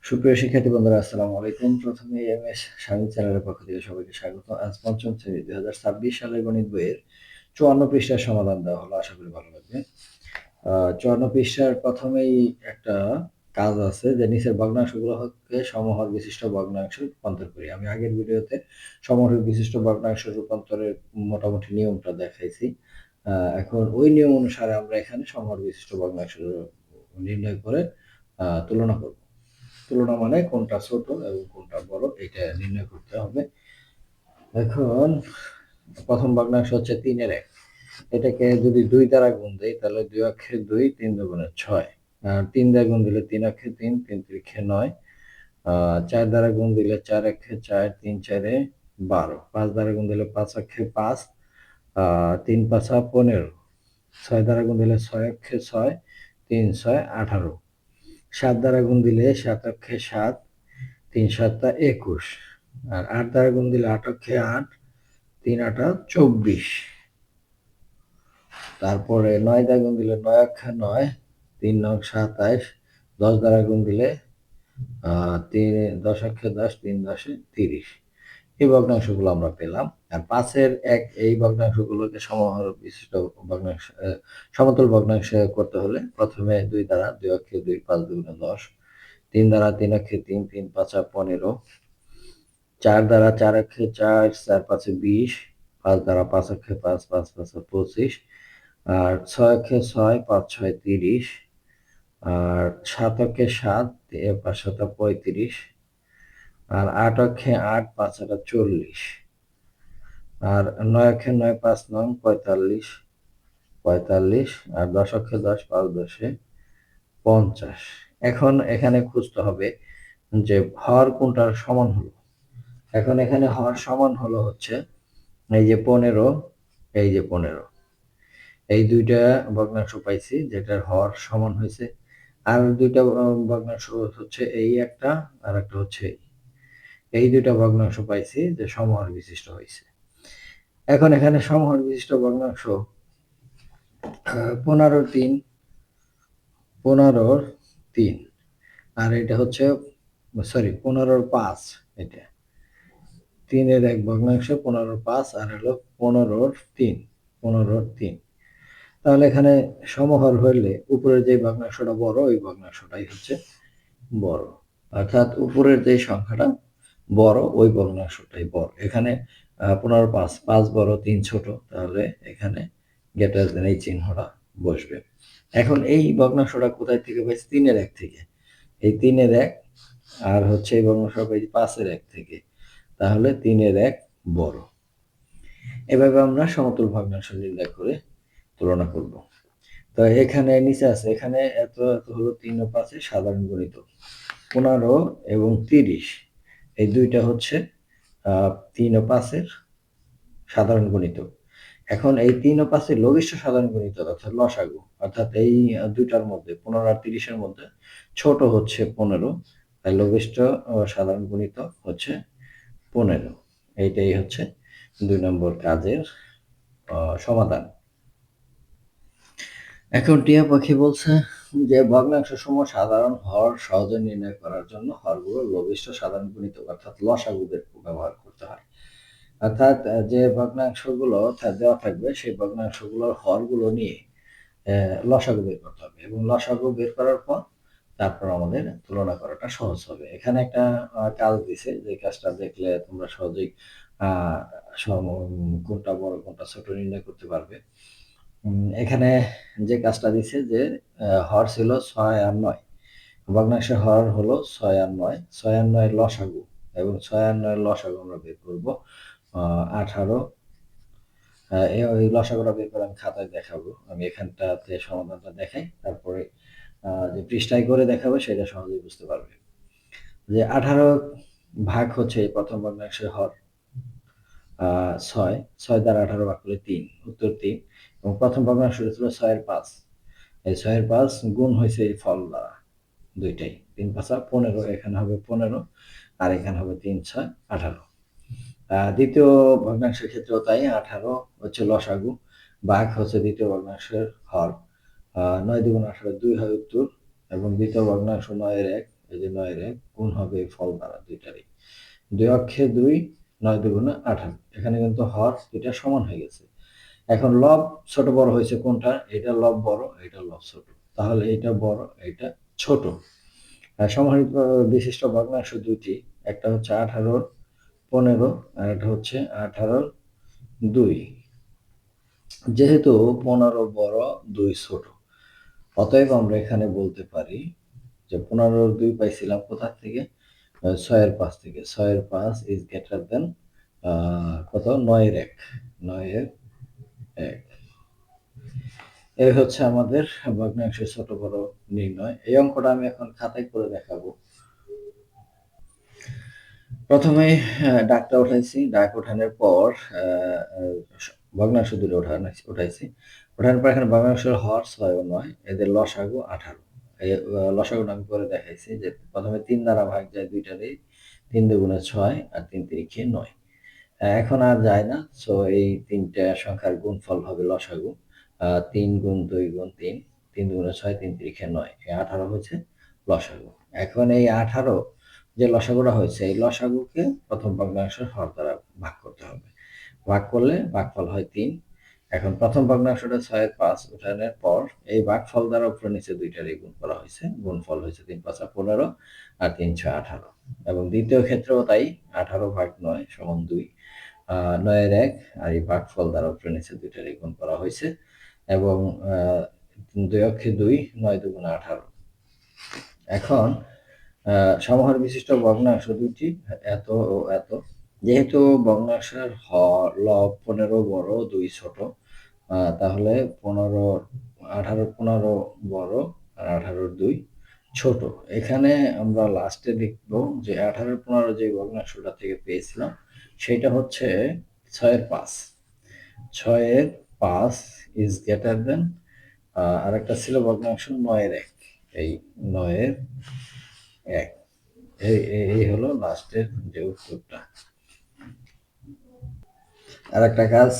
সুপ্রিয় শিক্ষার্থী বন্ধুরা, আসসালামু আলাইকুম। প্রথমে এমএস সাগর চ্যানেলের পক্ষ থেকে সবাইকে স্বাগত। আজ পঞ্চম শ্রেণী 2026 সালের গণিত বইয়ের 54 পৃষ্ঠার সমাধান দেওয়া হলো। আশা করি ভালো লাগবে। 54 পৃষ্ঠার প্রথমেই একটা কাজ আছে যে নিচের ভগ্নাংশগুলোকে সমহর বিশিষ্ট ভগ্নাংশে রূপান্তর করি। আমি আগের ভিডিওতে সমহর বিশিষ্ট ভগ্নাংশ রূপান্তরের মোটামুটি নিয়মটা দেখাইছি। এখন ওই নিয়ম অনুসারে আমরা এখানে সমহর বিশিষ্ট ভগ্নাংশ নির্ণয় করে তুলনা করব। তুলনা মানে কোনটা ছোট এবং কোনটা বড় এটা নির্ণয় করতে হবে। এখন প্রথম ভগ্নাংশ হচ্ছে 3/1। এটাকে যদি 2 দ্বারা গুণ দেই তাহলে 2 অক্ষে 2, 3 দুগুণে 6। আর 3 দ্বারা গুণ দিলে 3 অক্ষে 3, 3 3 9। 4 দ্বারা গুণ দিলে 4 অক্ষে 4, 3 4 12। 5 দ্বারা গুণ দিলে 5 অক্ষে 5, 3 5 15। 6 দ্বারা গুণ দিলে 6 অক্ষে 6, 3 6 18। 7 দ্বারা গুণ দিলে 7 অক্ষে 7, 3 7 21। আর 8 দ্বারা গুণ দিলে 8 অক্ষে 8, 3 8 24। তারপরে 9 দ্বারা গুণ দিলে 9 অক্ষে 9, 3 9 27। 10 দ্বারা গুণ দিলে 10 অক্ষে 10, 3 10 30। এই ভগ্নাংশগুলো আমরা পেলাম। আর 5-এর 1 এই ভগ্নাংশগুলোকে সমহর বিশিষ্ট ভগ্নাংশ সমতল ভগ্নাংশ করতে হলে প্রথমে 2 দ্বারা 2 অক্ষে 2, 5 দুগুণে 10। 3 দ্বারা 3 অক্ষে 3, 3 5 15। 4 দ্বারা 4 অক্ষে 4, 4 5 20। 5 দ্বারা 5 অক্ষে 5, 5 5 25। আর 6 অক্ষে 6, 5 6 30। আর 7 অক্ষে 7, 5 7 35। আর 8 অক্ষে 8, 5 8 40। আর 9 অক্ষে 9, 5 9 45। 45। আর 10 অক্ষে 10, 5 10 50। এখন এখানে খুঁজতে হবে যে হর কোনটার সমান হলো। এখন এখানে হর সমান হলো হচ্ছে এই যে 15, এই যে 15। এই দুইটা ভগ্নাংশ পাইছি যেটার হর সমান হয়েছে। আর দুইটা ভগ্নাংশ হচ্ছে এই একটা আর একটা হচ্ছে এই দুইটা ভগ্নাংশ পাইছি যে সমহর বিশিষ্ট হয়েছে। এখন এখানে সমহর বিশিষ্ট ভগ্নাংশ 15 3 আর এটা হচ্ছে 15 5। এটা 3-এর 1 ভগ্নাংশ 15 5 আর হলো 15 3। 15 3। তাহলে এখানে সমহর হইলে উপরের যে ভগ্নাংশটা বড় ওই ভগ্নাংশটাই হচ্ছে বড়, অর্থাৎ উপরের যে সংখ্যাটা বড় ওই ভগ্নাংশটাই বড়। এখানে 15 5, 5 বড় 3 ছোট, তাহলে এখানে গ্রেটার দেন এই চিহ্নটা বসবে। এখন এই ভগ্নাংশটা কোথায় থেকে পাইছি? 3-এর 1 থেকে। এই 3-এর 1 আর হচ্ছে এই ভগ্নাংশটা পাইছি 5-এর 1 থেকে, তাহলে 3-এর 1 বড়। এভাবে আমরা সমতুল ভগ্নাংশ নির্ণয় করে তুলনা করব। তো এখানে নিচে আছে, এখানে এত এত হলো 3 ও 5 এর সাধারণ গুণিতক। 15 এবং 30 এই দুইটা হচ্ছে 3 ও 5 এর সাধারণ গুণিতক। এখন এই 3 ও 5 এর লঘিষ্ঠ সাধারণ গুণিতক অর্থাৎ লসাগু, অর্থাৎ এই দুইটার মধ্যে 15 আর 30 এর মধ্যে ছোট হচ্ছে 15, তাই লঘিষ্ঠ সাধারণ গুণিতক হচ্ছে 15। এইটাই হচ্ছে 2 নম্বর কাজের সমাধান। এখন টিয়া পাখি বলছে যে ভগ্নাংশ সমূহ সাধারণ হর সহজে নির্ণয় করার জন্য হরগুলো লঘিষ্ঠ সাধারণ গুণিতক অর্থাৎ লসাগুদের ব্যবহার করতে হয়। অর্থাৎ যে ভগ্নাংশগুলো দেওয়া থাকবে সেই ভগ্নাংশগুলোর হরগুলো নিয়ে লসাগু বের করতে হবে এবং লসাগু বের করার পর তারপর আমাদের তুলনা করাটা সহজ হবে। এখানে একটা কাজ দিছে, যে কাজটা দেখলে তোমরা সহজেই কোনটা বড় কোনটা ছোট নির্ণয় করতে পারবে। এখানে যে কাজটা দিছে যে হর ছিল 6 আর 9, ভগ্নাংশের হর হলো 6 আর 9। 6 আর 9 লসাগু এবং 6 আর 9 লসাগু আমরা বের করব 18। এই লসাগুটা বের করে আমি খাতায় দেখাবো। আমি এখানটাতে সমাধানটা দেখাই, তারপরে যে পৃষ্ঠায় করে দেখাবো সেটা সহজেই বুঝতে পারবে। যে 18 ভাগ হচ্ছে এই প্রথম ভগ্নাংশের হর 6। 6 দ্বারা 18 ভাগ করলে 3, উত্তর 3। এবং প্রথম ভগ্নাংশ ছিল 6 এর 5। এই 6 এর 5 গুণ হয়েছে এই ফল দ্বারা, দুইটাই 3 5 15। এখানে হবে 15 আর এখানে হবে 3 6 18। দ্বিতীয় ভগ্নাংশের ক্ষেত্রেও তাই, 18 হচ্ছে লসাগু, ভাগ হচ্ছে দ্বিতীয় ভগ্নাংশের হর। 9 2 18 2 হয় উত্তর, এবং দ্বিতীয় ভগ্নাংশ 9 এর 1 এই যে 9-এর 1 গুণ হবে এই ফল দ্বারা দুইটারই। 2 অক্ষে 2, 9 দুগুণে 18। এখানে কিন্তু হর দুইটা সমান হয়ে গেছে। এখন লব ছোট বড় হয়েছে কোনটা? এটা লব বড়, এটা লব ছোট। তাহলে এটা বড়, এটা ছোট। সমাহরিত বিশিষ্ট ভগ্নাংশ দুইটি, একটা হচ্ছে 18-র 15 আর একটা হচ্ছে 18-র 2। যেহেতু 15 বড় 2 ছোট, অতএব আমরা এখানে বলতে পারি যে 15-র 2 পাইছিলাম কোথা থেকে? 6-এর 5 থেকে। 6-এর 5 ইজ গ্রেটার দেন কত? 9-এর 1। 9-এর 1। এই হচ্ছে আমাদের ভগ্নাংশের ছোট বড় নির্ণয়। এই অঙ্কটা আমি এখন খাতায় করে দেখাবো। প্রথমে ডাকটা উঠাইছি, ডাক উঠানোর পর ভগ্নাংশ দুটো উঠাইছি। ওঠানোর পর এখানে ভগ্নাংশের হর 6 ও 9, এদের লসাগু 18। এই লসাগুটা আমি করে দেখাইছি যে প্রথমে 3 দ্বারা ভাগ যায় দুইটারই, 3 দুগুণে 6 আর 3 তিরিখে 9। এখন আর যায় না, সো এই তিনটা সংখ্যার গুণফল হবে লসাগু। 3 গুণ 2 গুণ 3, 3 দুগুণে 6, 3 তিরিখে 9, এই 18 হচ্ছে লসাগু। এখন এই 18 যে লসাগুটা হয়েছে, এই লসাগুকে প্রথম ভগ্নাংশের হর দ্বারা ভাগ করতে হবে। ভাগ করলে ভাগফল হয় 3। এখন প্রথম ভগ্নাংশটা 6-এর 5 উঠানোর পর এই ভাগফল দ্বারা উপরে নিচে দুইটারই গুণ করা হয়েছে। গুণফল হয়েছে 3 5 15 আর 3 6 18। এবং দ্বিতীয় ক্ষেত্রেও তাই, 18 ভাগ 9 সমান 2। 9-এর 1 আর এই ভাগফল দ্বারা উপরে নিচে দুইটারই গুণ করা হয়েছে। এবং 2 অক্ষে 2, 9 দুগুণে 18। এখন সমাহার বিশিষ্ট ভগ্নাংশ দুইটি, এত ও এত। যেহেতু ভগ্নাংশের লব 15 বড় 2 ছোট, তাহলে 18-15 বড় আর 18-2 ছোট। এখানে আমরা লাস্টে লিখব যে 18-15 যে ভগ্নাংশটা থেকে পেয়েছিলাম সেটা হচ্ছে 6-এর 5। 6-এর 5 ইজ গ্রেটার দেন আর একটা ছিল ভগ্নাংশ 9-এর 1। এই 9-এর 1। এই হলো লাস্টের যে উত্তরটা। আর একটা কাজ,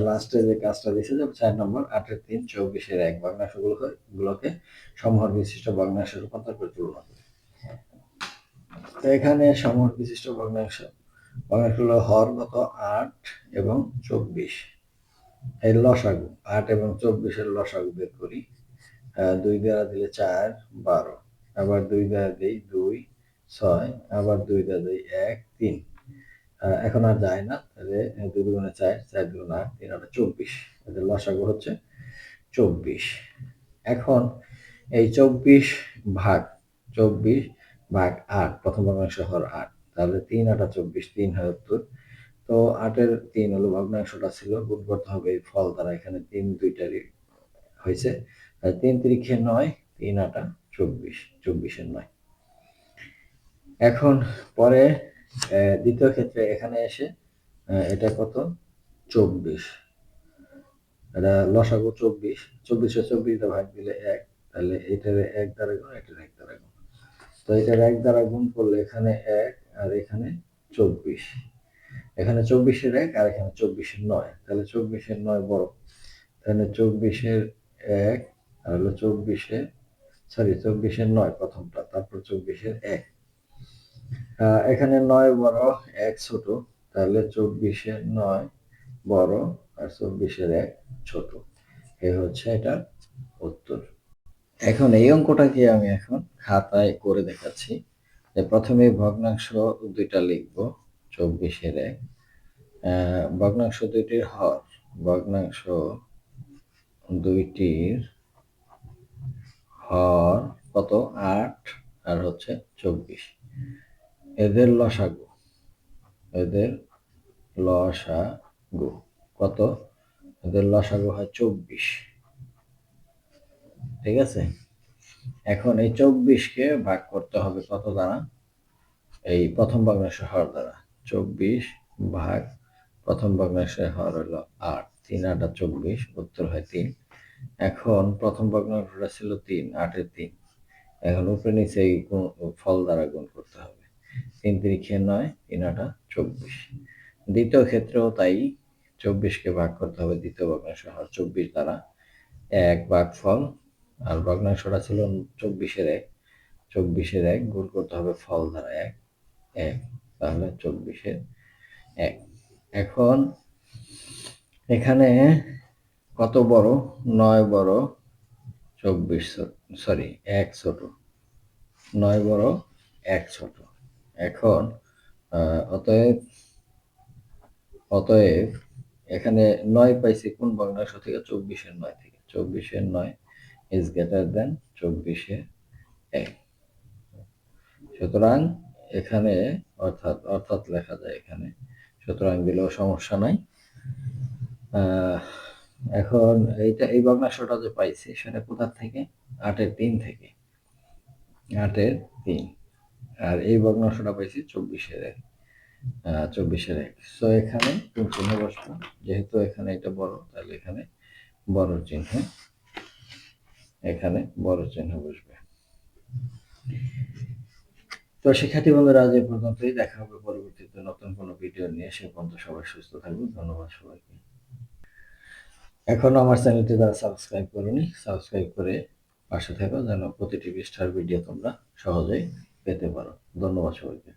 লাস্টে যে কাজটা দিয়েছে যে 4 নম্বর 8-এর 3, 24-এর 1 ভগ্নাংশগুলোকে সমহর বিশিষ্ট ভগ্নাংশে রূপান্তর করে তুলনা করে। তো এখানে সমহর বিশিষ্ট ভগ্নাংশগুলো হর কত? 8 এবং 24। এই লসাগু 8 এবং 24-এর লসাগু বের করি। 2 দ্বারা দিলে 4, 12। আবার 2 দ্বারা দিই 2, 6। আবার 2 দ্বারা দিই 1, 3। এখন আর যায় না, তাহলে 2 দুগুণে 4, 4 দুগুণে 8, 3 8 24। এদের লসাগু হচ্ছে 24। এখন এই 24 ভাগ 8, প্রথম ভগ্নাংশ হর 8, তাহলে 3 8 24, 3 হয় উত্তর। তো 8-এর 3 হলো ভগ্নাংশটা ছিল, গুণ করতে হবে এই ফল দ্বারা। এখানে 3 দুইটারই হয়েছে, 3 তিরিখে 9, 3 8 24, 24-এর 9। এখন পরে দ্বিতীয় ক্ষেত্রে এখানে এসে এটা কত? 24। এটা লসাগু 24। 24-এ 24 দিয়ে ভাগ দিলে 1, তাহলে এটার 1 দ্বারা গুণ, এটার 1 দ্বারা গুণ। তো এটার 1 দ্বারা গুণ করলে এখানে 1 আর এখানে 24। এখানে 24-এর 1 আর এখানে 24-এর 9, তাহলে 24-এর 9 বড়। তাহলে 24-এর 1 আর হলো 24-এর 9 প্রথমটা, তারপর 24-এর 1। এখানে 9 বড় 1 ছোট, তাহলে 24-এর 9 বড় আর 24-এর 1 ছোট। এই হচ্ছে এটা উত্তর। এখন এই অঙ্কটাকে আমি এখন খাতায় করে দেখাচ্ছি। যে প্রথমে ভগ্নাংশ দুইটা লিখব। 24-এর 1, ভগ্নাংশ দুইটির হর, ভগ্নাংশ দুইটির হর কত? 8 আর হচ্ছে 24। এদের লসাগু কত? এদের লসাগু হয় 24। ঠিক আছে? এখন এই 24-কে ভাগ করতে হবে কত দ্বারা? এই প্রথম ভগ্নাংশের হর দ্বারা। 24 ভাগ প্রথম ভগ্নাংশের হর হলো 8, 3 8 24, উত্তর হয় 3। এখন প্রথম ভগ্নাংশটা ছিল 3, 8-এর 3। এখন উপরে নিচে এই ফল দ্বারা গুণ করতে হবে। 3 তিরিখে 9, 3 8 24। দ্বিতীয় ক্ষেত্রেও তাই, 24-কে ভাগ করতে হবে দ্বিতীয় ভগ্নাংশের হর 24 দ্বারা। 1 ভাগফল, আর ভগ্নাংশটা ছিল 24-এর 1। 24-এর 1 গুণ করতে হবে ফল দ্বারা 1 1, তাহলে 24-এর 1। এখন এখানে কত বড়? 9 বড়, 24 সরি 1 ছোট। 9 বড়, 1 ছোট। এখন অতএব এখানে 9 পাইছি কোন ভগ্নাংশ থেকে? 24-এর 9 থেকে। 24-এর 9 ইজ গ্রেটার দেন 24-এর 1। সুতরাং এখানে অর্থাৎ লেখা যায় এখানে, সুতরাং দিলেও সমস্যা নাই। এখন এই ভগ্নাংশটা যে পাইছি সেটা কোথা থেকে? 8-এর 3 থেকে। 8-এর 3। আর এই ভগ্নাংশটা পাইছি 24-এর 1। 24-এর 1। সো এখানে কোন চিহ্ন বসবে? যেহেতু এখানে এটা বড়, তাহলে এখানে বড় চিহ্ন, এখানে বড় চিহ্ন বসবে। তো শিক্ষার্থী বন্ধুরা, আজ এ পর্যন্তই। দেখা হবে পরবর্তীতে নতুন কোনো ভিডিও নিয়ে। সে পর্যন্ত সবাই সুস্থ থাকবেন। ধন্যবাদ সবাইকে। এখনো আমার চ্যানেলটি যারা সাবস্ক্রাইব করোনি, সাবস্ক্রাইব করে পাশে থাকো যেন প্রতিটি পৃষ্ঠার ভিডিও তোমরা সহজেই পেতে পারো। ধন্যবাদ সবাইকে।